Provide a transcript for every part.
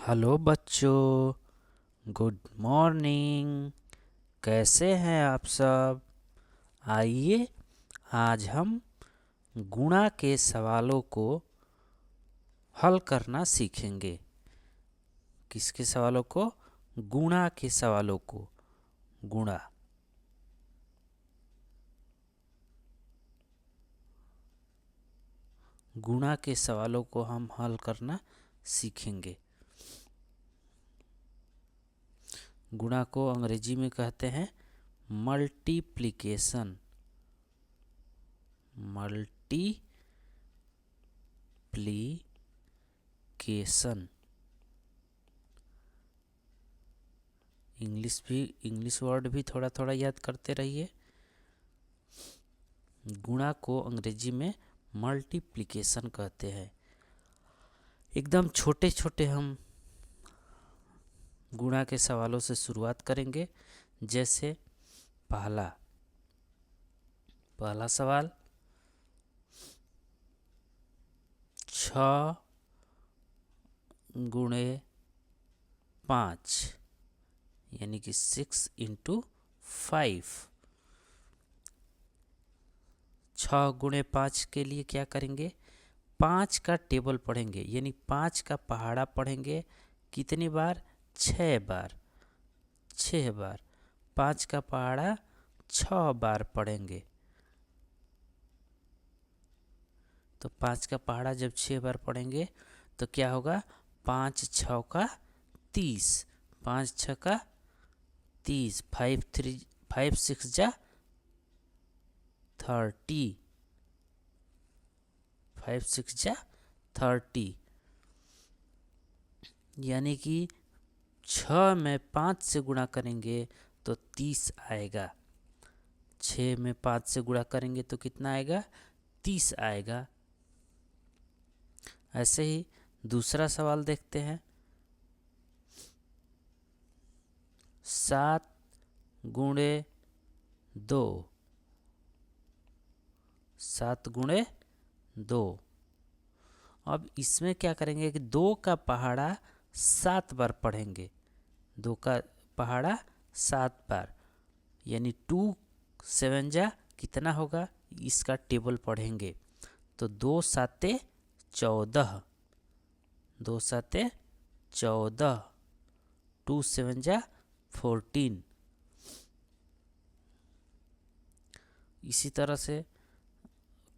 Hello बच्चों, good morning. कैसे हैं आप सब? आइए आज हम गुणा के सवालों को हल करना सीखेंगे। किसके सवालों को? गुणा के सवालों को। गुणा गुणा के सवालों को हम हल करना सीखेंगे। गुणा को अंग्रेजी में कहते हैं मल्टीप्लिकेशन। मल्टीप्लिकेशन इंग्लिश वर्ड भी थोड़ा थोड़ा याद करते रहिए। गुणा को अंग्रेजी में मल्टीप्लिकेशन कहते हैं। एकदम छोटे छोटे हम गुणा के सवालों से शुरुआत करेंगे। जैसे पहला सवाल, 6 गुणे 5 यानी कि 6 इंटू 5। 6 गुणे 5 के लिए क्या करेंगे? 5 का टेबल पढ़ेंगे, यानी 5 का पहाड़ा पढ़ेंगे। कितनी बार? 6 बार। 6 बार 5 का पहाड़ा 6 बार पढ़ेंगे। तो 5 का पहाड़ा जब 6 बार पढ़ेंगे तो क्या होगा? 5 6 का 30। 5 6 का 30। 5 6 जा 30। 5 6 जा 30, यानी कि 6 में 5 से गुणा करेंगे तो 30 आएगा। 6 में 5 से गुणा करेंगे तो कितना आएगा? 30 आएगा। ऐसे ही दूसरा सवाल देखते हैं। 7 गुणे 2। 7 गुणे 2। अब इसमें क्या करेंगे कि 2 का पहाड़ा 7 बार पढ़ेंगे। 2 का पहाड़ा 7 बार, यानी 2 7 जा कितना होगा? इसका टेबल पढ़ेंगे। तो 2 7 14। 2 7 14। 2 7 जा 14। इसी तरह से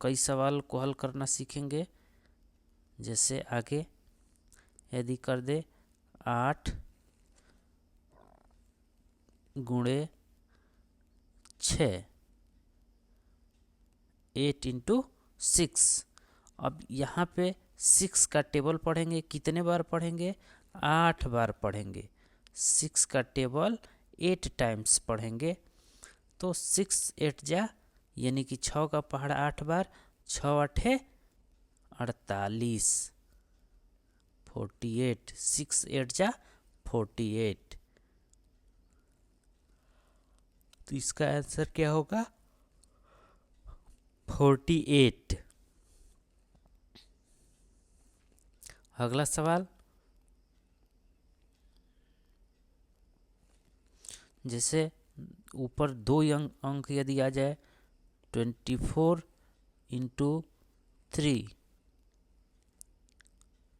कई सवाल को हल करना सीखेंगे। जैसे आगे यदि कर दे 8 गुणे 6, 8 इंटू 6। अब यहाँ पे 6 का टेबल पढ़ेंगे। कितने बार पढ़ेंगे? 8 बार पढ़ेंगे। 6 का टेबल 8 टाइम्स पढ़ेंगे। तो 6 8 जा, यानी कि 6 का पहाड़ा 8 बार। 6 8 48। 48। 6 8 जा 48। तो इसका आंसर क्या होगा? 48। अगला सवाल, जैसे ऊपर 2 अंक यदि आ जाए, 24 इंटू 3,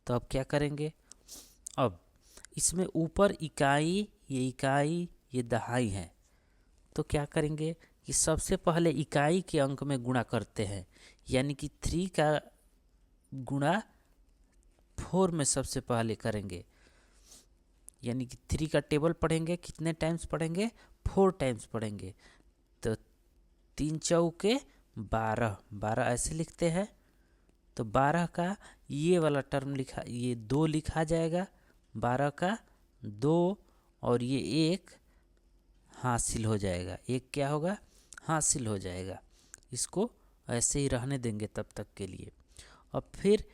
तो अब क्या करेंगे? अब इसमें ऊपर इकाई, ये दहाई है। तो क्या करेंगे कि सबसे पहले इकाई के अंक में गुणा करते हैं, यानी कि 3 का गुणा 4 में सबसे पहले करेंगे। यानी कि 3 का टेबल पढ़ेंगे। कितने टाइम्स पढ़ेंगे? 4 टाइम्स पढ़ेंगे। तो 3 चौके 12। 12 ऐसे लिखते हैं। तो 12 का ये वाला टर्म लिखा, ये 2 लिखा जाएगा। 12 का 2 और ये 1 हासिल हो जाएगा। 1 क्या होगा? हासिल हो जाएगा। इसको ऐसे ही रहने देंगे तब तक के लिए। और फिर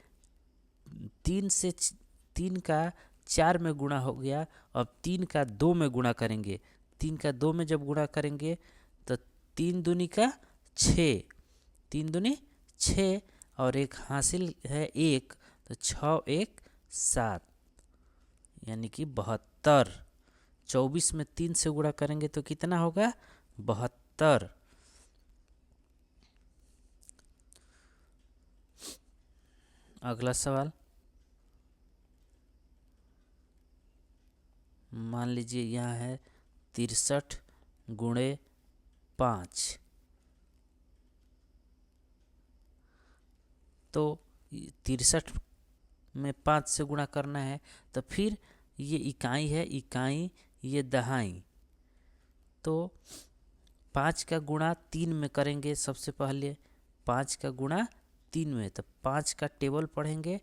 3 का 4 में गुणा हो गया। अब 3 का 2 में गुणा करेंगे। 3 का 2 में जब गुणा करेंगे तो 3 दूनी का 6। 3 दूनी 6 और 1 हासिल है 1, तो 6 1 7। यानी कि 72। 24 में 3 से गुणा करेंगे तो कितना होगा? 72। अगला सवाल, मान लीजिए यहाँ है 63 गुणे 5। तो 63 में 5 से गुणा करना है, तो फिर ये इकाई है, इकाई ये दहाई। तो 5 का गुणा 3 में करेंगे सबसे पहले। 5 का गुणा 3 में, तो 5 का टेबल पढ़ेंगे,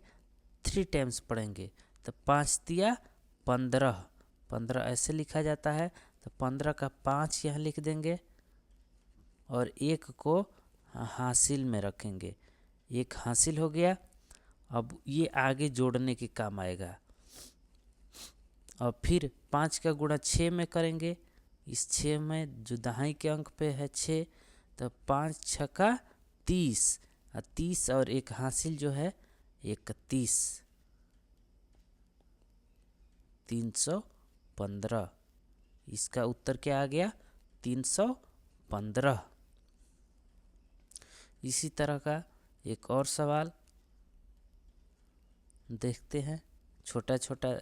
3 टाइम्स पढ़ेंगे। तो 5 दिया 15, 15 ऐसे लिखा जाता है। तो 15 का 5 यहाँ लिख देंगे और 1 को हासिल में रखेंगे। 1 हासिल हो गया। अब ये आगे जोड़ने के काम आएगा। और फिर 5 का गुणा 6 में करेंगे। इस 6 में जो दहाई के अंक पे है 6, तो 5 छक्का 30, 30 और 1 हासिल जो है 31, 315। इसका उत्तर क्या आ गया? 315। इसी तरह का एक और सवाल देखते हैं। छोटा छोटा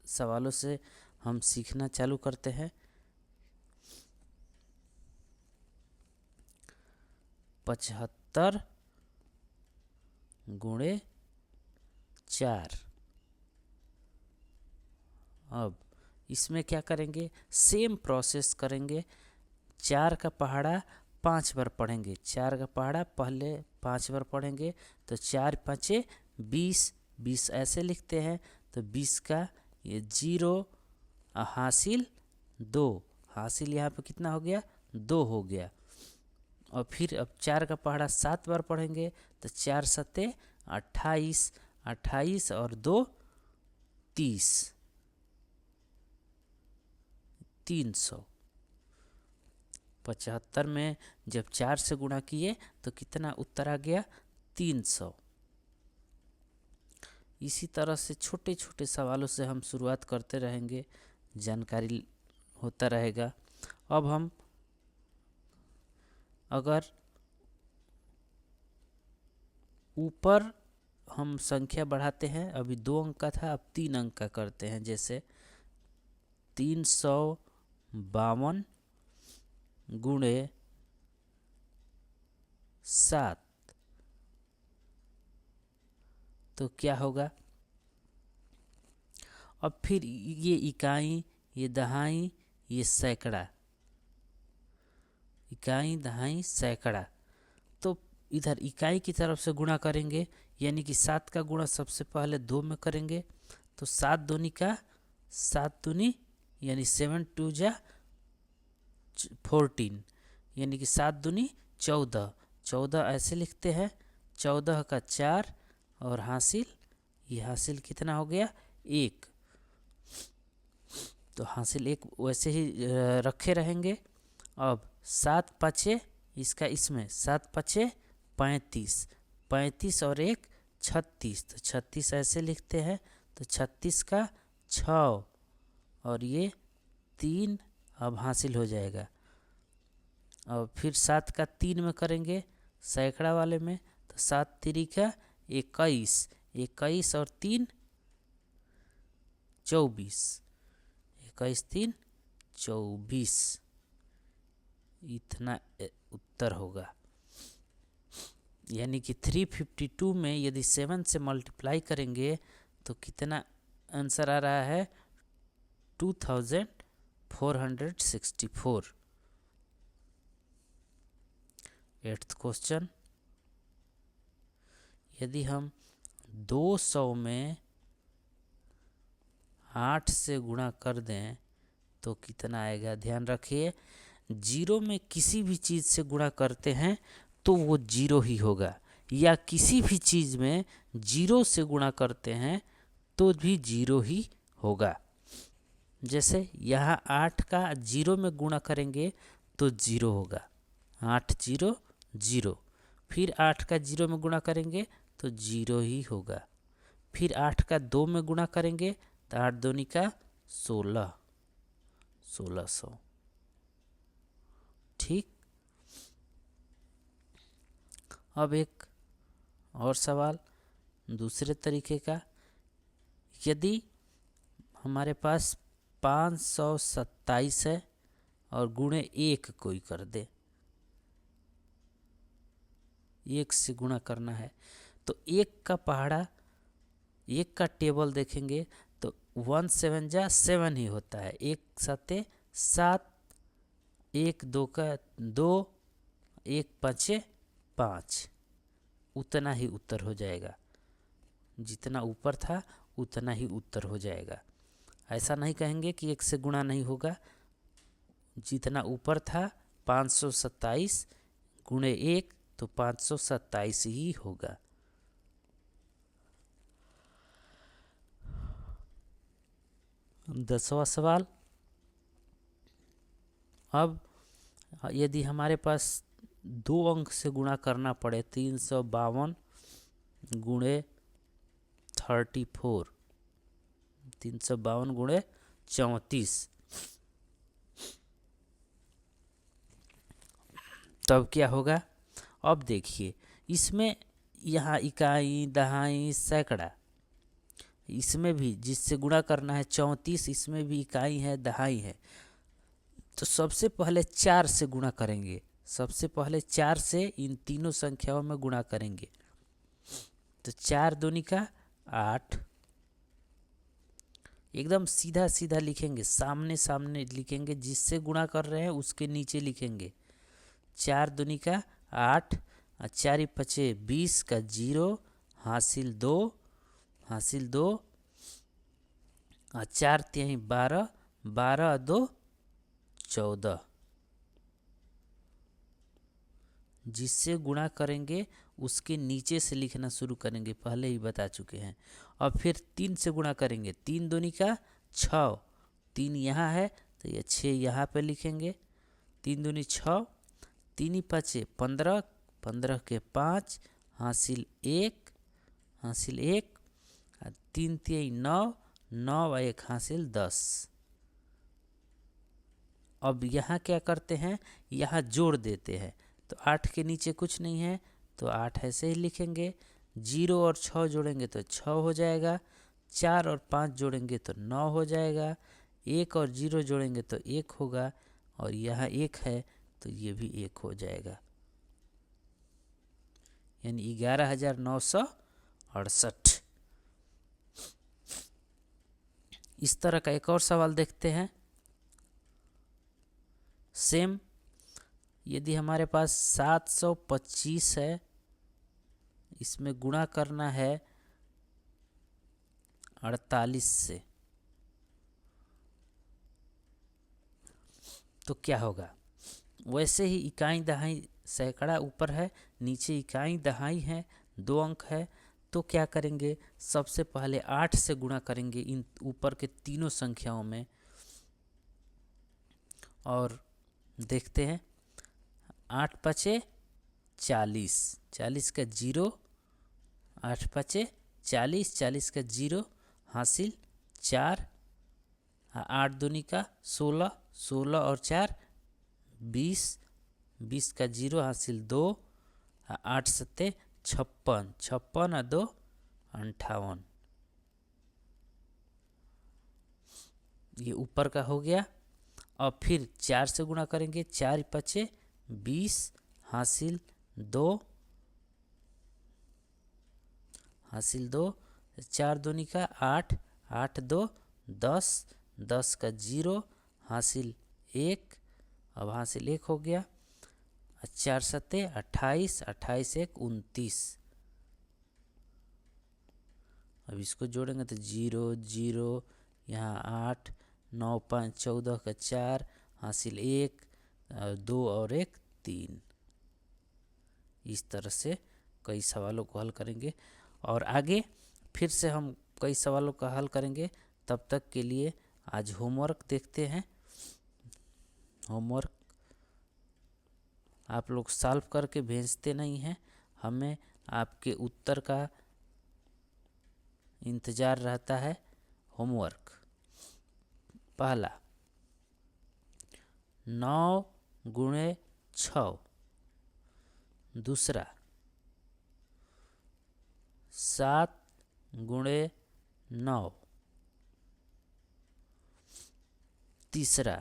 सवालों से हम सीखना चालू करते हैं। 75 गुणे 4। अब इसमें क्या करेंगे? सेम प्रोसेस करेंगे। 4 का पहाड़ा 5 बार पढ़ेंगे। 4 का पहाड़ा पहले 5 बार पढ़ेंगे। तो 4 5 20, 20 ऐसे लिखते हैं। तो 20 का ये 0 हासिल 2, हासिल यहाँ पे कितना हो गया? 2 हो गया। और फिर अब 4 का पहाड़ा 7 बार पढ़ेंगे। तो 4 7 28, 28 और 2 30, 300। 75 में जब 4 से गुणा किए तो कितना उत्तर आ गया? 300। इसी तरह से छोटे छोटे सवालों से हम शुरुआत करते रहेंगे, जानकारी होता रहेगा। अब हम अगर ऊपर हम संख्या बढ़ाते हैं, अभी 2 अंक का था, अब 3 अंक का करते हैं। जैसे 352 गुणे 7, तो क्या होगा? अब फिर ये इकाई, ये दहाई, ये सैकड़ा, इकाई दहाई सैकड़ा। तो इधर इकाई की तरफ से गुणा करेंगे, यानी कि 7 का गुणा सबसे पहले 2 में करेंगे। तो 7 दूनी का 7 दूनी यानी 7 2 जा 14, यानी कि 7 दूनी 14, 14 ऐसे लिखते हैं। 14 का 4 और हासिल, ये हासिल कितना हो गया? 1। तो हासिल 1 वैसे ही रखे रहेंगे। अब 7 5 इसका इसमें 7 5 35, 35 और 1 36, तो 36 ऐसे लिखते हैं। तो 36 का 6 और ये 3 अब हासिल हो जाएगा। और फिर 7 का 3 में करेंगे सैकड़ा वाले में। तो 7 3 का 21, 21 और 3 24, 21 3 24, इतना उत्तर होगा। यानी कि 352 में यदि 7 से मल्टीप्लाई करेंगे तो कितना आंसर आ रहा है? 2464। 8th क्वेश्चन, यदि हम 200 में 8 से गुणा कर दें तो कितना आएगा? ध्यान रखिए, 0 में किसी भी चीज़ से गुणा करते हैं तो वो 0 ही होगा, या किसी भी चीज़ में 0 से गुणा करते हैं तो भी 0 ही होगा। जैसे यहाँ 8 का 0 में गुणा करेंगे तो 0 होगा, 8 0 0। फिर 8 का 0 में गुणा करेंगे तो 0 ही होगा। फिर 8 का 2 में गुणा करेंगे तो 8 दूनी का 16, 1600। ठीक। अब एक और सवाल दूसरे तरीके का। यदि हमारे पास 527 है और गुणे 1 कोई कर दे, 1 से गुणा करना है, तो 1 का पहाड़ा, 1 का टेबल देखेंगे तो 1 7 जा 7 ही होता है, 1 7 7, 1 2 का 2, 1 5 5, उतना ही उत्तर हो जाएगा। जितना ऊपर था उतना ही उत्तर हो जाएगा। ऐसा नहीं कहेंगे कि 1 से गुणा नहीं होगा। जितना ऊपर था 527 गुणे 1 तो 527 ही होगा। दसवां सवाल। अब यदि हमारे पास 2 अंक से गुणा करना पड़े, 352 गुणे 34, 352 गुणे 34, तब क्या होगा? अब देखिए, इसमें यहाँ इकाई, दहाई, सैकड़ा, इसमें भी जिससे गुणा करना है 34, इसमें भी इकाई है, दहाई है। तो सबसे पहले 4 से गुणा करेंगे, सबसे पहले 4 से इन तीनों संख्याओं में गुणा करेंगे। तो 4 दूनी का 8, एकदम सीधा सीधा लिखेंगे, सामने सामने लिखेंगे, जिससे गुणा कर रहे हैं उसके नीचे लिखेंगे। 4 दूनी का 8, 4 पचे 20 का 0, हासिल 2, हासिल 2, 4 तिहाई 12, 12 2 14, जिससे गुणा करेंगे उसके नीचे से लिखना शुरू करेंगे, पहले ही बता चुके हैं। अब फिर 3 से गुणा करेंगे, 3 दूनी का 6, 3 यहाँ है तो ये 6 यहाँ पे लिखेंगे। 3 दूनी 6, 3 पचे 15, 15 के 5, हासिल 1, हासिल 1, 3 तिहाई 9, 9 और 1 हासिल 10। अब यहाँ क्या करते हैं, यहाँ जोड़ देते हैं। तो 8 के नीचे कुछ नहीं है तो 8 ऐसे ही लिखेंगे। 0 और 6 जोड़ेंगे तो 6 हो जाएगा। 4 और 5 जोड़ेंगे तो 9 हो जाएगा। 1 और 0 जोड़ेंगे तो 1 होगा, और यहाँ 1 है तो ये भी 1 हो जाएगा, यानी 11,968। इस तरह का एक और सवाल देखते हैं। सेम, यदि हमारे पास 725 है, इसमें गुणा करना है 48 से, तो क्या होगा? वैसे ही इकाई दहाई सैकड़ा ऊपर है, नीचे इकाई दहाई है, 2 अंक है। तो क्या करेंगे? सबसे पहले 8 से गुणा करेंगे इन ऊपर के तीनों संख्याओं में, और देखते हैं। 8 पचे 40, 40 का 0, 8 पचे 40, 40 का 0, हासिल 4, 8 दूनी का 16, 16 और 4 20, 20 का 0, हासिल 2, 8 सत्ते 56, 56 और 2 58। ये ऊपर का हो गया। अब फिर 4 से गुणा करेंगे, 4 पचे 20, हासिल 2, हासिल 2, 4 दूनी का 8, 8 2 10, 10 का 0, हासिल 1, अब हासिल 1 हो गया। 4 सत्ते 28, 28 1 29। अब इसको जोड़ेंगे तो 0 0, यहाँ 8, 9 5 14 का 4, हासिल 1, 2 और 1 3। इस तरह से कई सवालों को हल करेंगे, और आगे फिर से हम कई सवालों का हल करेंगे। तब तक के लिए आज होमवर्क देखते हैं। होमवर्क आप लोग सॉल्व करके भेजते नहीं हैं, हमें आपके उत्तर का इंतज़ार रहता है, होमवर्क। पहला 9 गुणे 6। दूसरा 7 गुणे 9। तीसरा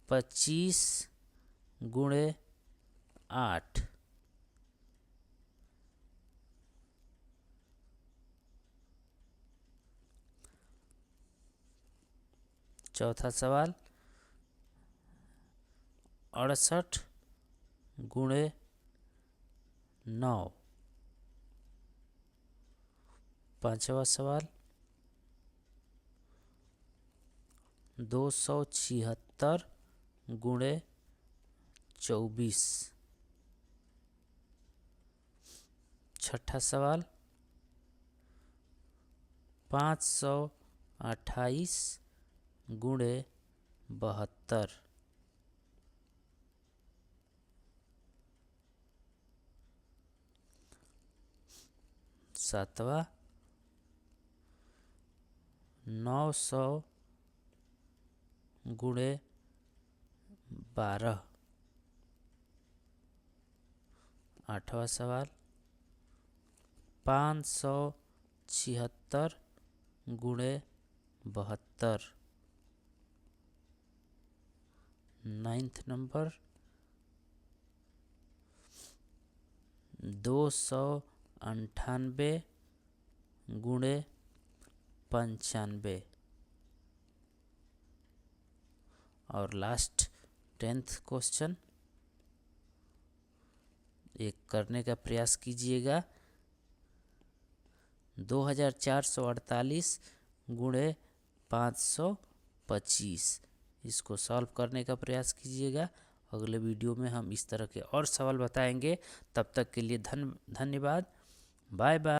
25 गुणे 8। चौथा सवाल 68 गुणे 9। पांचवा सवाल 276 गुणे 24। छठा सवाल 528 गुणे 72। सातवा 900 गुणे 12। आठवां सवाल 576 गुणे 72। नाइन्थ नंबर 298 गुणे 95। और लास्ट 10th क्वेश्चन एक करने का प्रयास कीजिएगा। 2448 गुणे 525। इसको सॉल्व करने का प्रयास कीजिएगा। अगले वीडियो में हम इस तरह के और सवाल बताएंगे। तब तक के लिए धन्यवाद। Bye bye.